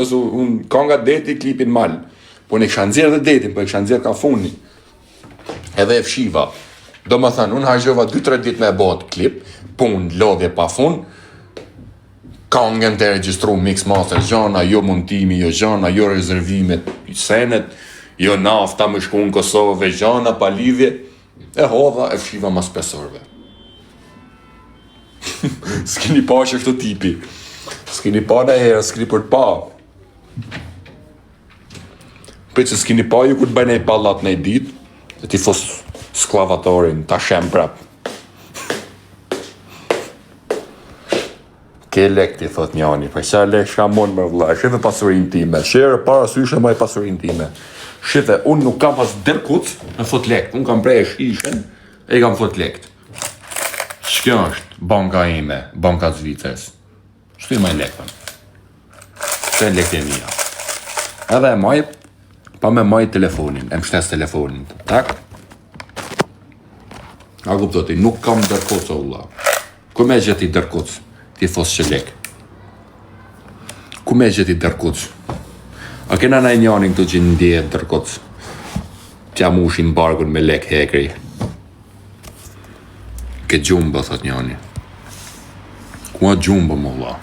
ose unë ka nga deti klipin mal. Po në kisha nxjerrë dhe detin, po e kisha nxjerrë ka funi. Edhe e fshiva. Do më thënë, unë hajgjova 2-3 ditë me e bot klip, pun, lodhje pa fun, kangën të regjistru mix master gjana, jo montimi, jo gjana, jo rezervimet senet, jo nafta më shku në Kosovë, gjana, pa lidhje, e hodha, e fshiva mas 5 orëve. S'kini pa që këto tipi. S'kini pa në herë, s'kini për të pa. Për që s'kini pa ju kur të bëjnë e pallat në i dit, dhe ti fos sklavatorin, ta shem prap. Ke lek ti, thot njani, për sa lek shka mon më vëlla, shife pasurin time, shere para syshe maj pasurin time. Shife, unë nuk kam pas dërkuc në fot lekt, unë kam prej e shishen, e kam fot lekt. Shkjo është banka ime, banka Zvicës. Shtu i maj lektën. Shtu e lekt e mija. Edhe e maj, pa me maj telefonin, e më shtes telefonin. Tak? A kuptoti, nuk kam dërkuc o vëlla. Ku me gjeti dërkuc? Ti thos që lek. Ku me gjeti dërkuc? A kena na i njanin këtu që ndjehet dërkuc? Tja mushin bargun me lek hekri. Ke gjumba, thot njani. Ku a gjumba, më vëlla?